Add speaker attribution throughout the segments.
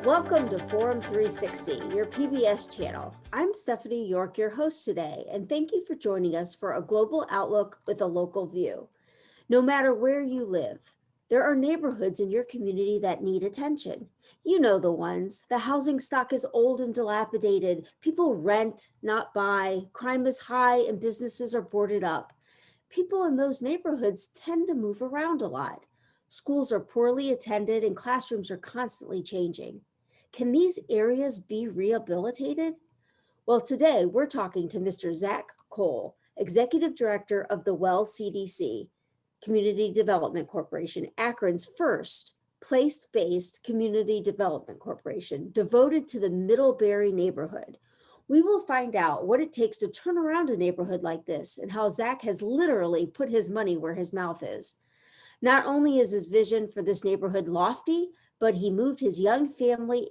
Speaker 1: Welcome to Forum 360, your PBS channel. I'm Stephanie York, your host today, and thank you for joining us for a global outlook with a local view. No matter where you live, there are neighborhoods in your community that need attention. You know the ones. The housing stock is old and dilapidated. People rent, not buy. Crime is high and businesses are boarded up. People in those neighborhoods tend to move around a lot. Schools are poorly attended and classrooms are constantly changing. Can these areas be rehabilitated? Well, today we're talking to Mr. Zac Kohl, Executive Director of the Well CDC, Community Development Corporation, Akron's first place-based community development corporation devoted to the Middlebury neighborhood. We will find out what it takes to turn around a neighborhood like this and how Zac has literally put his money where his mouth is. Not only is his vision for this neighborhood lofty, but he moved his young family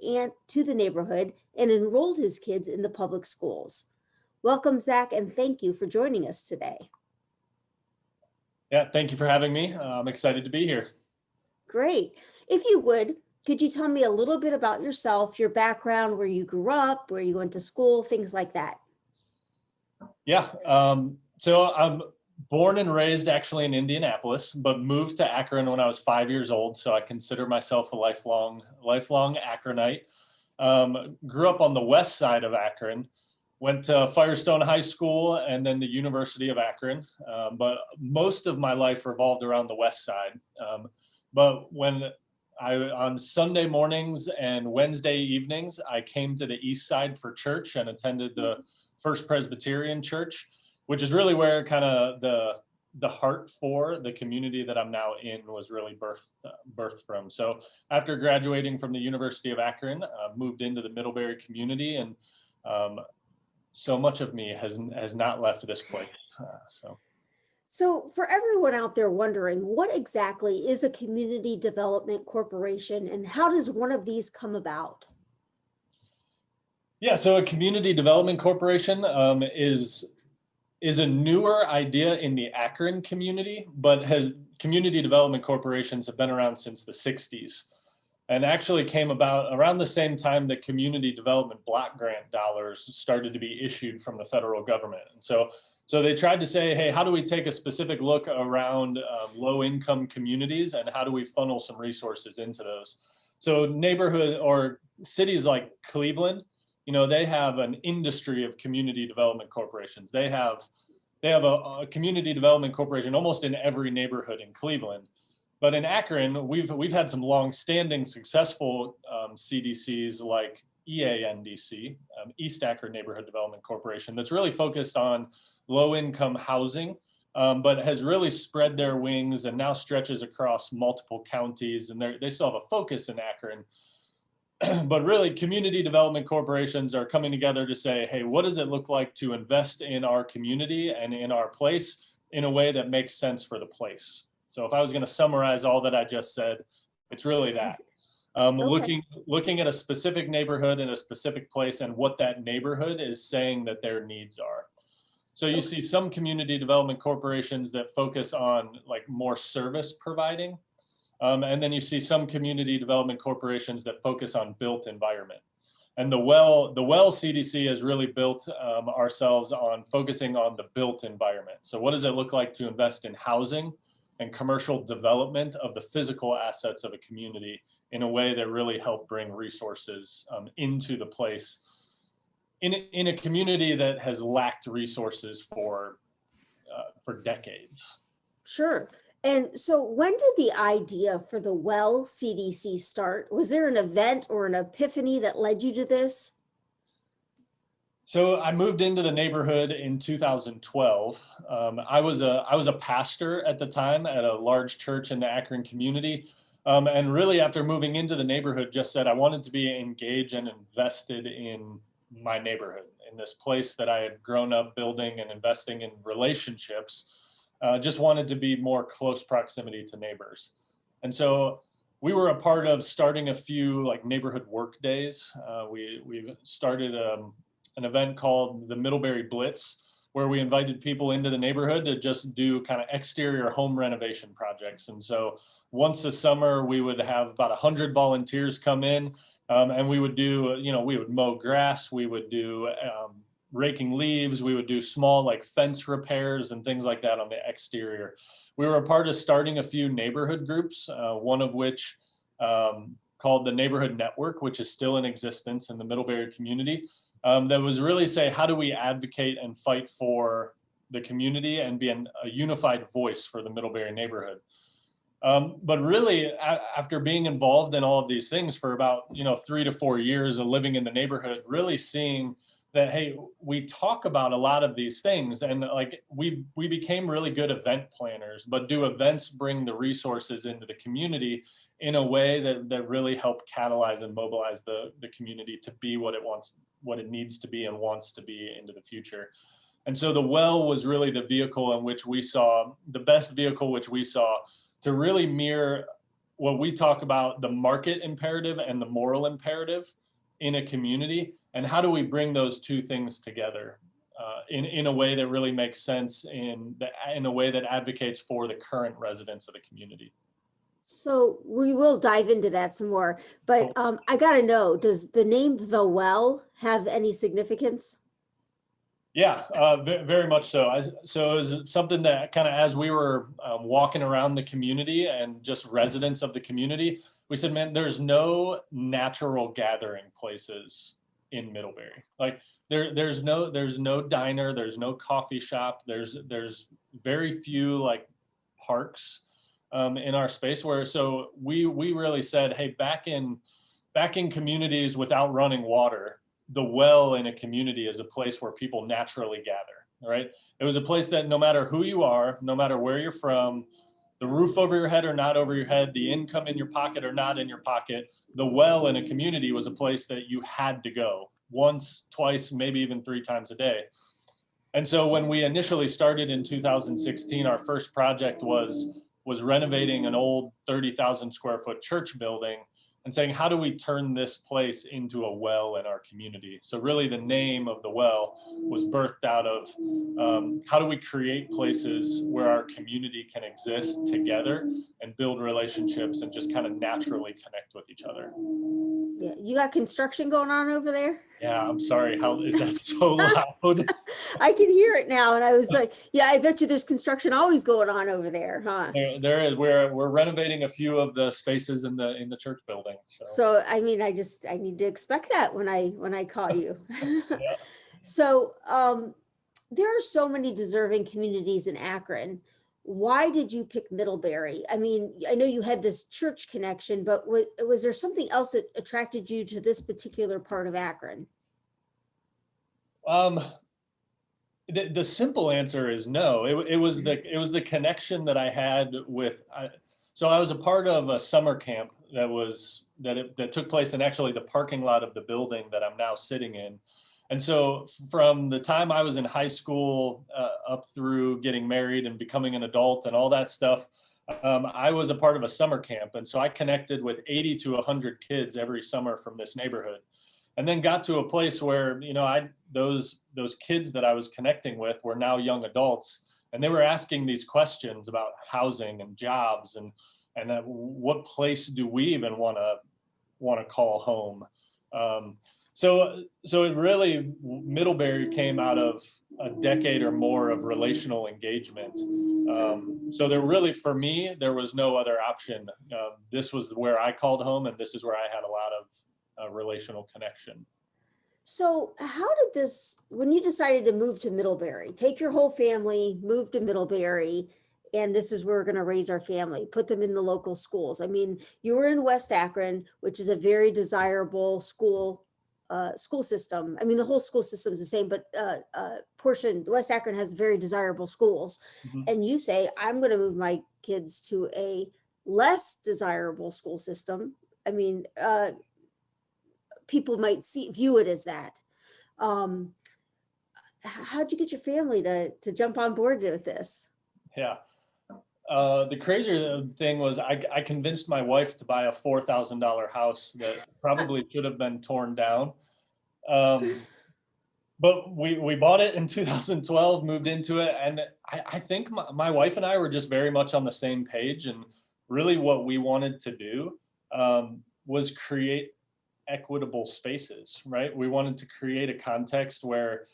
Speaker 1: to the neighborhood and enrolled his kids in the public schools. Welcome, Zac, and thank you for joining us today.
Speaker 2: Yeah, thank you for having me. I'm excited to be here.
Speaker 1: Great. If you would, could you tell me a little bit about yourself, your background, where you grew up, where you went to school, things like that?
Speaker 2: Yeah, so I'm born and raised actually in Indianapolis, but moved to Akron when I was 5 years old. So I consider myself a lifelong Akronite. Grew up on the west side of Akron, went to Firestone High School and then the University of Akron. But most of my life revolved around the west side. But on Sunday mornings and Wednesday evenings, I came to the east side for church and attended the First Presbyterian Church, which is really where kind of the heart for the community that I'm now in was really birthed from. So after graduating from the University of Akron, moved into the Middlebury community, and so much of me has not left this place.
Speaker 1: So for everyone out there wondering, what exactly is a community development corporation and how does one of these come about?
Speaker 2: Yeah, so a community development corporation is a newer idea in the Akron community, but community development corporations have been around since the 60s and actually came about around the same time that community development block grant dollars started to be issued from the federal government. And so they tried to say, hey, how do we take a specific look around low income communities and how do we funnel some resources into those? So neighborhood or cities like Cleveland, they have an industry of community development corporations. They have a community development corporation almost in every neighborhood in Cleveland. But in Akron, we've had some long-standing successful CDCs like EANDC, East Akron Neighborhood Development Corporation, that's really focused on low-income housing, but has really spread their wings and now stretches across multiple counties. And they still have a focus in Akron. But really, community development corporations are coming together to say, hey, what does it look like to invest in our community and in our place in a way that makes sense for the place? So if I was going to summarize all that I just said, it's really that. Okay. Looking at a specific neighborhood in a specific place and what that neighborhood is saying that their needs are. So you see some community development corporations that focus on like more service providing. And then you see some community development corporations that focus on built environment. And the Well CDC has really built ourselves on focusing on the built environment. So what does it look like to invest in housing and commercial development of the physical assets of a community in a way that really help bring resources into the place in a community that has lacked resources for decades?
Speaker 1: Sure. And so when did the idea for the Well CDC start? Was there an event or an epiphany that led you to this?
Speaker 2: So I moved into the neighborhood in 2012. I was a pastor at the time at a large church in the Akron community. And really after moving into the neighborhood, just said I wanted to be engaged and invested in my neighborhood, in this place that I had grown up building and investing in relationships. Just wanted to be more close proximity to neighbors. And so we were a part of starting a few like neighborhood work days. We started an event called the Middlebury Blitz, where we invited people into the neighborhood to just do kind of exterior home renovation projects. And so once a summer, we would have about 100 volunteers come in, and we would do, we would mow grass, we would do raking leaves, we would do small like fence repairs and things like that on the exterior. We were a part of starting a few neighborhood groups, one of which called the Neighborhood Network, which is still in existence in the Middlebury community, that was really say, how do we advocate and fight for the community and be a unified voice for the Middlebury neighborhood. But really, after being involved in all of these things for about 3 to 4 years of living in the neighborhood, really seeing that, hey, we talk about a lot of these things, and like we became really good event planners, but do events bring the resources into the community in a way that really help catalyze and mobilize the community to be what it needs to be and wants to be into the future. And so the Well was really the vehicle in which we saw, the best vehicle which we saw to really mirror what we talk about, the market imperative and the moral imperative in a community, and how do we bring those two things together in a way that really makes sense, in a way that advocates for the current residents of the community.
Speaker 1: So we will dive into that some more, but I gotta know, does the name The Well have any significance?
Speaker 2: Yeah, very much so. So it was something that kind of, as we were walking around the community and just residents of the community, we said, man, there's no natural gathering places in Middlebury. Like there's no diner, there's no coffee shop, there's very few like parks in our space where, so we really said, hey, back in communities without running water, the well in a community is a place where people naturally gather, right? It was a place that no matter who you are, no matter where you're from, the roof over your head or not over your head, the income in your pocket or not in your pocket, the well in a community was a place that you had to go once, twice, maybe even 3 times a day. And so when we initially started in 2016, our first project was renovating an old 30,000 square foot church building and saying, how do we turn this place into a well in our community? So really the name of the Well was birthed out of how do we create places where our community can exist together and build relationships and just kind of naturally connect with each other.
Speaker 1: Yeah, you got construction going on over there?
Speaker 2: Yeah, I'm sorry, how is that so loud?
Speaker 1: I can hear it now, and I was like, yeah, I bet you there's construction always going on over there, huh?
Speaker 2: There is. We're renovating a few of the spaces in the church building.
Speaker 1: So I mean, I need to expect that when I call you.
Speaker 2: Yeah.
Speaker 1: So there are so many deserving communities in Akron. Why did you pick Middlebury? I mean, I know you had this church connection, but was there something else that attracted you to this particular part of Akron?
Speaker 2: The simple answer is no. It was the connection that I had with. So I was a part of a summer camp that took place in actually the parking lot of the building that I'm now sitting in. And so from the time I was in high school up through getting married and becoming an adult and all that stuff, I was a part of a summer camp. And so I connected with 80 to 100 kids every summer from this neighborhood. And then got to a place where, those kids that I was connecting with were now young adults. And they were asking these questions about housing and jobs and what place do we even want to call home? So it really, Middlebury came out of a decade or more of relational engagement. So there really, for me, there was no other option. This was where I called home, and this is where I had a lot of relational connection.
Speaker 1: So how did this, when you decided to move to Middlebury, take your whole family, move to Middlebury, and this is where we're going to raise our family, put them in the local schools. I mean, you were in West Akron, which is a very desirable school system. I mean, the whole school system is the same, but West Akron has very desirable schools. Mm-hmm. And you say, I'm going to move my kids to a less desirable school system. I mean, people might view it as that. How'd you get your family to jump on board with this?
Speaker 2: Yeah. The crazier thing was I convinced my wife to buy a $4,000 house that probably should have been torn down. but we bought it in 2012, moved into it, and I think my wife and I were just very much on the same page. And really what we wanted to do was create equitable spaces, right? We wanted to create a context where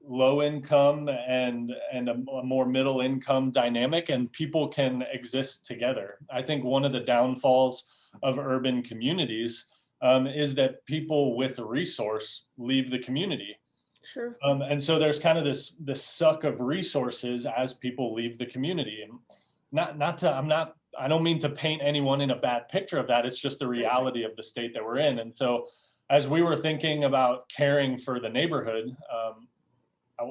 Speaker 2: low income and a more middle income dynamic and people can exist together. I think one of the downfalls of urban communities is that people with a resource leave the community.
Speaker 1: Sure.
Speaker 2: And so there's kind of this suck of resources as people leave the community. And I don't mean to paint anyone in a bad picture of that. It's just the reality of the state that we're in. And so as we were thinking about caring for the neighborhood,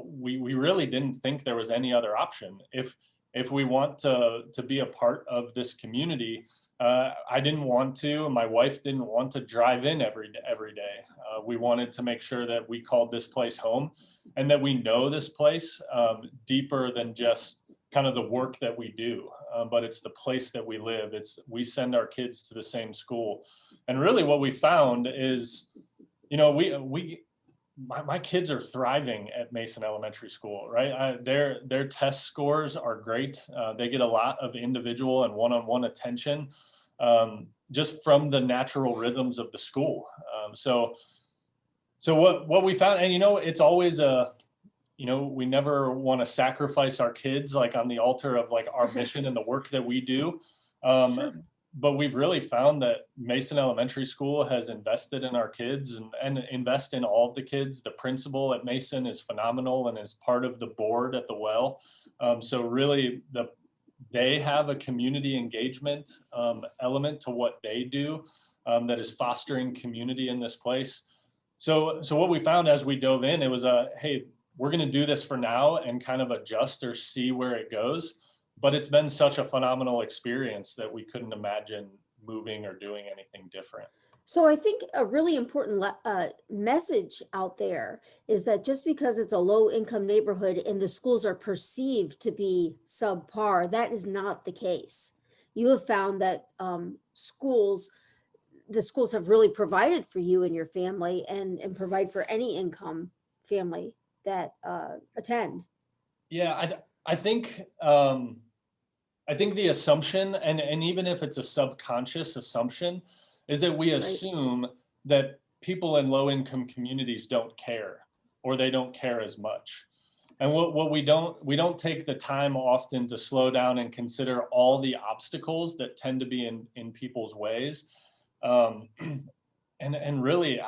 Speaker 2: we really didn't think there was any other option. If we want to be a part of this community, I didn't want to, my wife didn't want to drive in every day. We wanted to make sure that we called this place home and that we know this place deeper than just kind of the work that we do, but it's the place that we live. We send our kids to the same school. And really what we found is, my kids are thriving at Mason Elementary School, right? Their test scores are great. They get a lot of individual and one-on-one attention just from the natural rhythms of the school. So what we found, and it's always we never want to sacrifice our kids like on the altar of like our mission and the work that we do.
Speaker 1: Sure.
Speaker 2: But we've really found that Mason Elementary School has invested in our kids and invest in all of the kids. The principal at Mason is phenomenal and is part of the board at the Well. So really they have a community engagement element to what they do that is fostering community in this place. So what we found as we dove in, it was hey, we're going to do this for now and kind of adjust or see where it goes. But it's been such a phenomenal experience that we couldn't imagine moving or doing anything different.
Speaker 1: So I think a really important message out there is that just because it's a low income neighborhood and the schools are perceived to be subpar, that is not the case. You have found that the schools have really provided for you and your family and provide for any income family that attend.
Speaker 2: Yeah, I think the assumption, and even if it's a subconscious assumption, is that we assume that people in low income communities don't care or they don't care as much. And what we don't take the time often to slow down and consider all the obstacles that tend to be in people's ways. And really,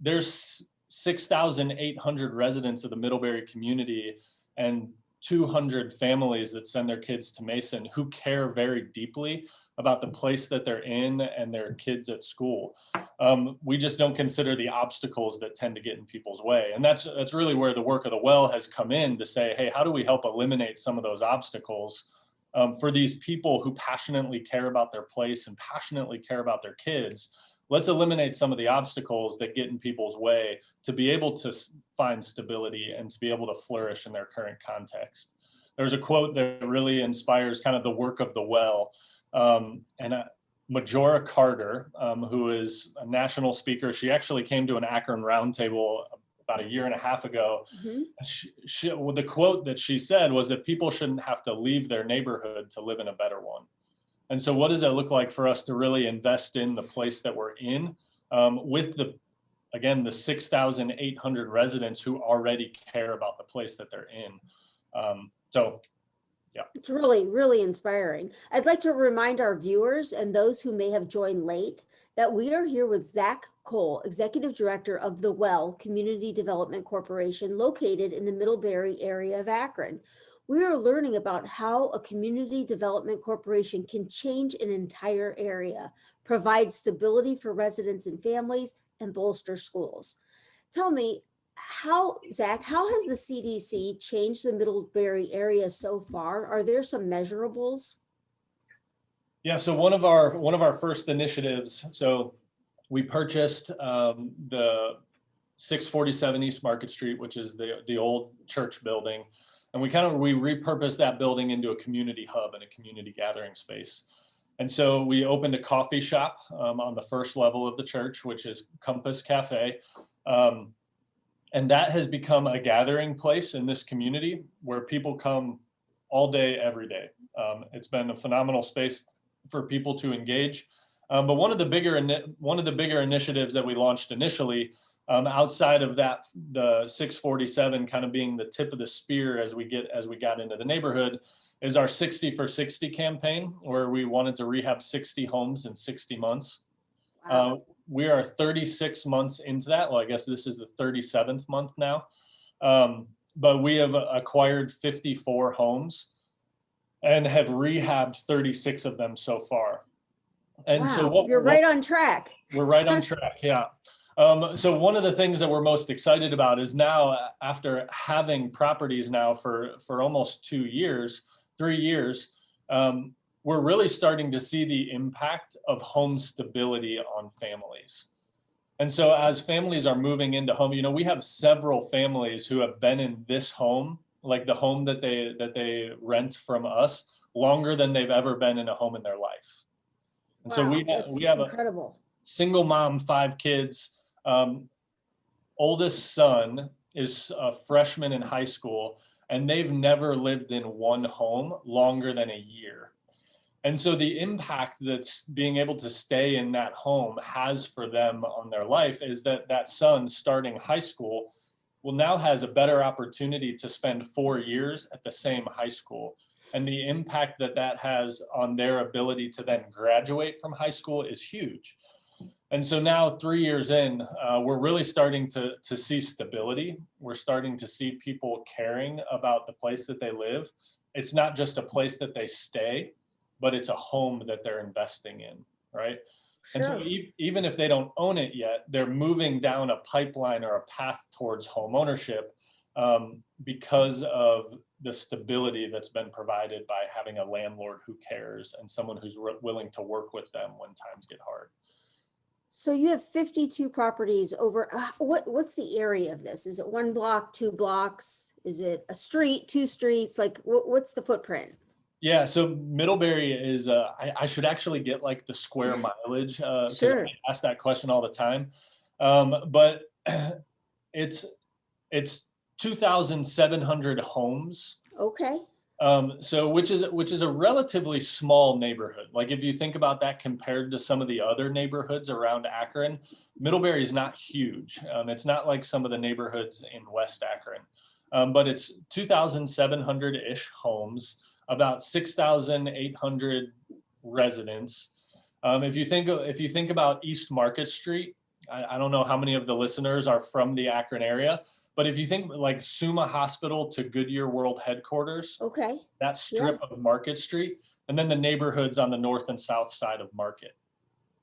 Speaker 2: there's 6,800 residents of the Middlebury community and 200 families that send their kids to Mason who care very deeply about the place that they're in and their kids at school. We just don't consider the obstacles that tend to get in people's way. And that's really where the work of the Well has come in to say, hey, how do we help eliminate some of those obstacles for these people who passionately care about their place and passionately care about their kids? Let's eliminate some of the obstacles that get in people's way to be able to find stability and to be able to flourish in their current context. There's a quote that really inspires kind of the work of the Well. Majora Carter, who is a national speaker, she actually came to an Akron roundtable about a year and a half ago. Mm-hmm. The quote that she said was that people shouldn't have to leave their neighborhood to live in a better one. And so what does that look like for us to really invest in the place that we're in with the 6,800 residents who already care about the place that they're in? Yeah.
Speaker 1: It's really, really inspiring. I'd like to remind our viewers and those who may have joined late that we are here with Zac Kohl, Executive Director of the Well Community Development Corporation, located in the Middlebury area of Akron. We are learning about how a community development corporation can change an entire area, provide stability for residents and families, and bolster schools. Tell me, Zac, how has the CDC changed the Middlebury area so far? Are there some measurables?
Speaker 2: Yeah, so one of our first initiatives, so we purchased the 647 East Market Street, which is the old church building. And we repurposed that building into a community hub and a community gathering space. And so we opened a coffee shop on the first level of the church, which is Compass Cafe. And that has become a gathering place in this community where people come all day, every day. It's been a phenomenal space for people to engage. But one of the bigger initiatives that we launched initially, outside of that, the 647 kind of being the tip of the spear as we got into the neighborhood, is our 60 for 60 campaign, where we wanted to rehab 60 homes in 60 months.
Speaker 1: Wow.
Speaker 2: We are 36 months into that. Well, I guess this is the 37th month now. But we have acquired 54 homes and have rehabbed 36 of them so far. And so
Speaker 1: You're right on track.
Speaker 2: We're right on track, yeah. So one of the things that we're most excited about is now, after having properties now for almost 3 years, we're really starting to see the impact of home stability on families. And so as families are moving into home, we have several families who have been in this home, like the home that they rent from us, longer than they've ever been in a home in their life. And so we have
Speaker 1: incredible.
Speaker 2: A single mom, 5 kids. Oldest son is a freshman in high school, and they've never lived in one home longer than a year. And so the impact that's being able to stay in that home has for them on their life is that son starting high school now has a better opportunity to spend 4 years at the same high school. And the impact that has on their ability to then graduate from high school is huge. And so now 3 years in, we're really starting to see stability. We're starting to see people caring about the place that they live. It's not just a place that they stay, but it's a home that they're investing in, right?
Speaker 1: Sure.
Speaker 2: And so even if they don't own it yet, they're moving down a pipeline or a path towards home ownership because of the stability that's been provided by having a landlord who cares and someone who's willing to work with them when times get hard.
Speaker 1: So you have 52 properties over, what's the area of this? Is it 1 block, 2 blocks? Is it a street, 2 streets? Like what's the footprint?
Speaker 2: Yeah, so Middlebury is, I should actually get like the square mileage, because
Speaker 1: Sure.
Speaker 2: I ask that question all the time. But it's 2,700 homes.
Speaker 1: Okay.
Speaker 2: So which is a relatively small neighborhood. Like if you think about that compared to some of the other neighborhoods around Akron, Middlebury is not huge. It's not like some of the neighborhoods in West Akron, but it's 2,700-ish homes, about 6,800 residents. If you think about East Market Street, I don't know how many of the listeners are from the Akron area, but if you think like Summa Hospital to Goodyear World Headquarters,
Speaker 1: Okay.
Speaker 2: that strip of Market Street, and then the neighborhoods on the north and south side of Market,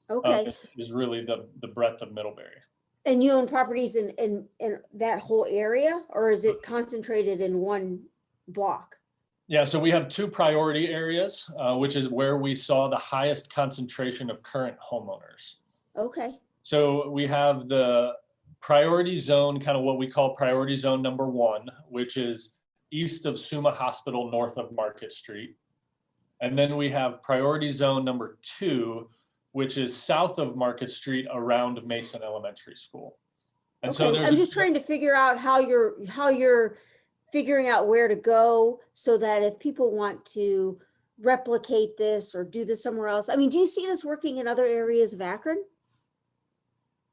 Speaker 1: Okay.
Speaker 2: is really the breadth of Middlebury.
Speaker 1: And you own properties in that whole area, or is it concentrated in 1 block?
Speaker 2: Yeah, so we have 2 priority areas, which is where we saw the highest concentration of current homeowners.
Speaker 1: Okay.
Speaker 2: So we have the priority zone, kind of what we call priority zone number 1, which is east of Summa Hospital, north of Market Street. And then we have priority zone number 2, which is south of Market Street around Mason Elementary School. And
Speaker 1: okay.
Speaker 2: so
Speaker 1: I'm just trying to figure out how you're figuring out where to go so that if people want to replicate this or do this somewhere else. I mean, do you see this working in other areas of Akron?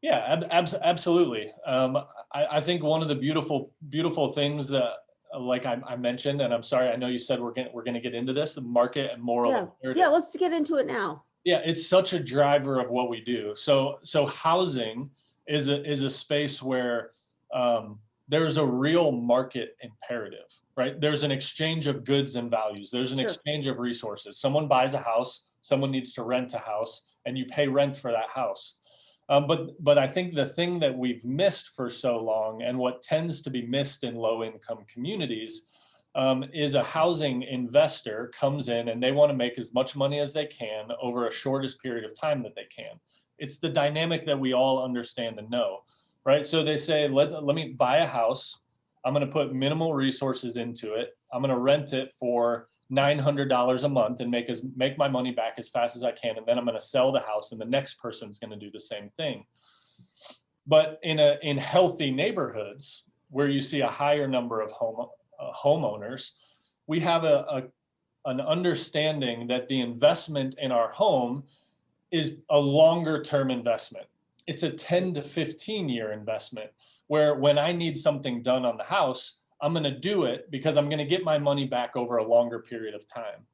Speaker 2: Yeah, absolutely. I think one of the beautiful things that, like I mentioned, and I'm sorry, I know you said we're going to get into this, the market and moral imperative.
Speaker 1: Yeah, let's get into it now.
Speaker 2: Yeah, it's such a driver of what we do. So housing is a space where there's a real market imperative, right? There's an exchange of goods and values. There's an exchange of resources. Someone buys a house, someone needs to rent a house, and you pay rent for that house. But I think the thing that we've missed for so long, and what tends to be missed in low-income communities, is a housing investor comes in and they want to make as much money as they can over a shortest period of time that they can. It's the dynamic that we all understand and know, right? So they say, let me buy a house. I'm going to put minimal resources into it. I'm going to rent it for $900 a month and make my money back as fast as I can. And then I'm going to sell the house and the next person's going to do the same thing. But in healthy neighborhoods, where you see a higher number of homeowners, we have an understanding that the investment in our home is a longer term investment. It's a 10 to 15 year investment, where when I need something done on the house, I'm going to do it because I'm going to get my money back over a longer period of time.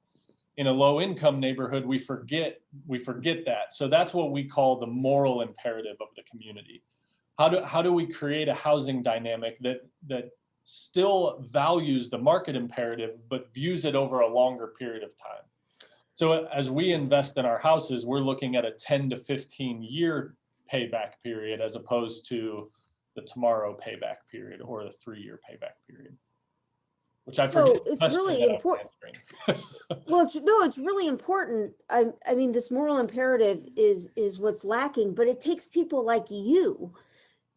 Speaker 2: In a low income neighborhood, we forget that. So that's what we call the moral imperative of the community. How do we create a housing dynamic that still values the market imperative, but views it over a longer period of time? So as we invest in our houses, we're looking at a 10 to 15 year payback period, as opposed to the tomorrow payback period or the 3-year payback period. Which I forget.
Speaker 1: So it's really important. Well, it's really important. I mean, this moral imperative is what's lacking, but it takes people like you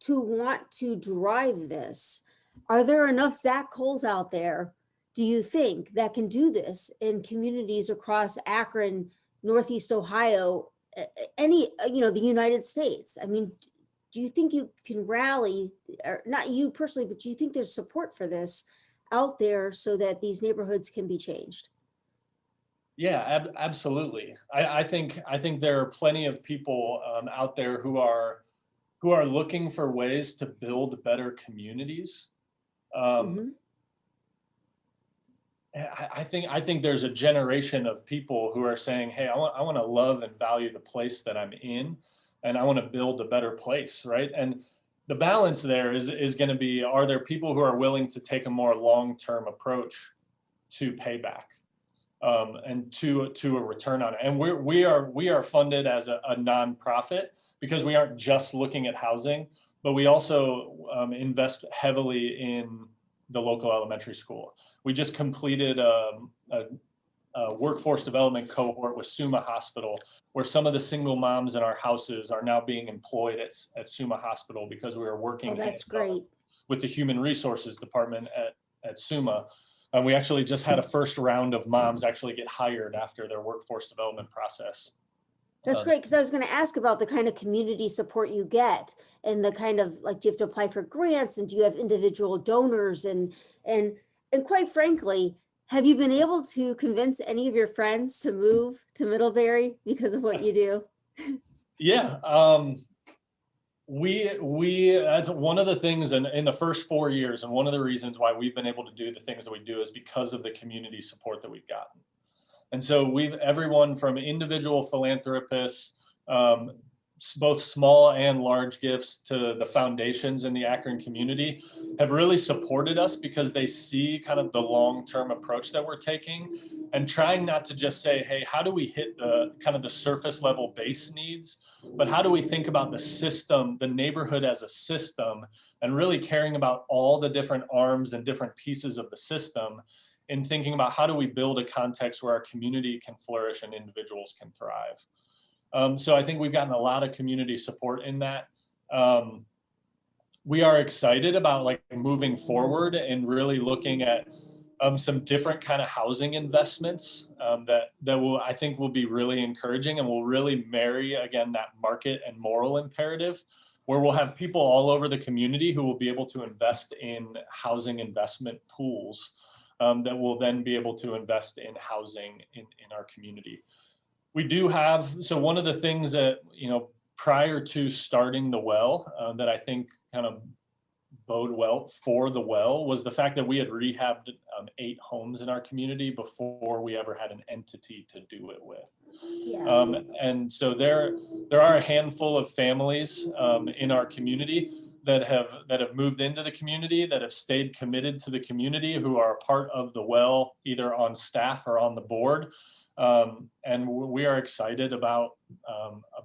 Speaker 1: to want to drive this. Are there enough Zac Kohls out there, do you think, that can do this in communities across Akron, Northeast Ohio, the United States? I mean, do you think you can rally, or not you personally, but do you think there's support for this out there so that these neighborhoods can be changed?
Speaker 2: Yeah, absolutely. I think there are plenty of people out there who are looking for ways to build better communities.
Speaker 1: Mhm.
Speaker 2: I think there's a generation of people who are saying, "Hey, I want to love and value the place that I'm in, and I want to build a better place," right? And the balance there is going to be: are there people who are willing to take a more long-term approach to payback and to a return on it? And we are funded as a nonprofit because we aren't just looking at housing, but we also invest heavily in the local elementary school. We just completed a workforce development cohort with Summa Hospital, where some of the single moms in our houses are now being employed at Summa Hospital because we are working
Speaker 1: That's great.
Speaker 2: with the human resources department at Summa. And we actually just had a first round of moms actually get hired after their workforce development process.
Speaker 1: That's great, because I was going to ask about the kind of community support you get, and the kind of, like, do you have to apply for grants, and do you have individual donors, and quite frankly, have you been able to convince any of your friends to move to Middlebury because of what you do?
Speaker 2: Yeah, we that's one of the things in the first 4 years, and one of the reasons why we've been able to do the things that we do is because of the community support that we've gotten. And so everyone from individual philanthropists, both small and large gifts, to the foundations in the Akron community, have really supported us because they see kind of the long-term approach that we're taking, and trying not to just say, hey, how do we hit the kind of the surface level base needs, but how do we think about the system, the neighborhood as a system, and really caring about all the different arms and different pieces of the system, in thinking about how do we build a context where our community can flourish and individuals can thrive. So I think we've gotten a lot of community support in that. We are excited about like moving forward and really looking at some different kind of housing investments that I think will be really encouraging, and will really marry, again, that market and moral imperative, where we'll have people all over the community who will be able to invest in housing investment pools that will then be able to invest in housing in our community. We do have, so one of the things that, prior to starting the Well, that I think kind of bode well for the Well, was the fact that we had rehabbed 8 homes in our community before we ever had an entity to do it with.
Speaker 1: Yeah.
Speaker 2: And so there are a handful of families in our community that have moved into the community, that have stayed committed to the community, who are a part of the Well, either on staff or on the board. And we are excited about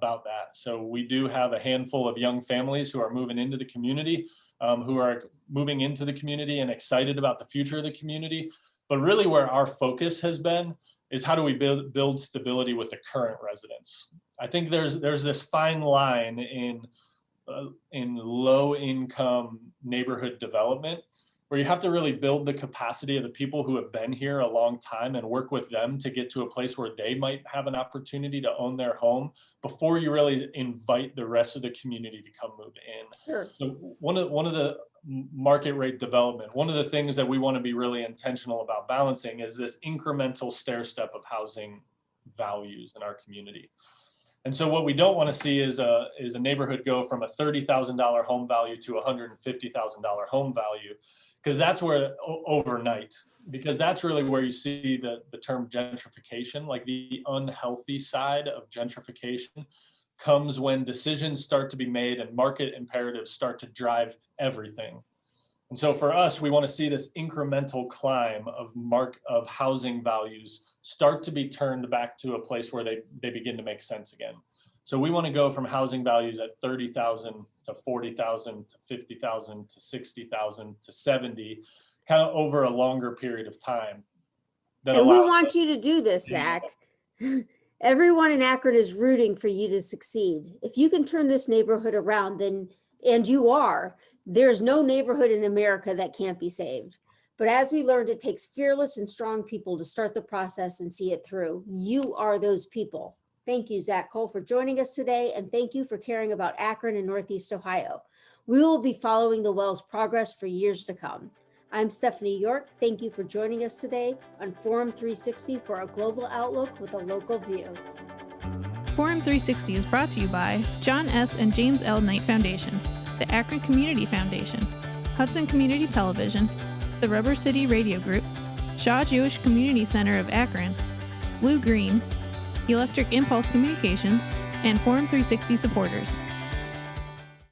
Speaker 2: that. So we do have a handful of young families who are moving into the community, who are moving into the community and excited about the future of the community. But really where our focus has been is how do we build stability with the current residents? I think there's this fine line in low income neighborhood development, where you have to really build the capacity of the people who have been here a long time and work with them to get to a place where they might have an opportunity to own their home before you really invite the rest of the community to come move in.
Speaker 1: Sure.
Speaker 2: So one of market rate development. One of the things that we want to be really intentional about balancing is this incremental stair step of housing values in our community. And so what we don't want to see is a neighborhood go from a $30,000 home value to a $150,000 home value, because that's where overnight, because that's really where you see the term gentrification, like the unhealthy side of gentrification comes when decisions start to be made and market imperatives start to drive everything. And so for us, we want to see this incremental climb of housing values start to be turned back to a place where they begin to make sense again. So we want to go from housing values at 30,000 to 40,000 to 50,000 to 60,000 to 70, kind of over a longer period of time.
Speaker 1: And we want you to do this, Zac. Everyone in Akron is rooting for you to succeed. If you can turn this neighborhood around, then, and you are, there's no neighborhood in America that can't be saved. But as we learned, it takes fearless and strong people to start the process and see it through. You are those people. Thank you, Zac Kohl, for joining us today, and thank you for caring about Akron and Northeast Ohio. We will be following the Well's progress for years to come. I'm Stephanie York. Thank you for joining us today on Forum 360 for a global outlook with a local view.
Speaker 3: Forum 360 is brought to you by John S. and James L. Knight Foundation, the Akron Community Foundation, Hudson Community Television, the Rubber City Radio Group, Shaw Jewish Community Center of Akron, Blue Green, Electric Impulse Communications, and Forum 360 supporters.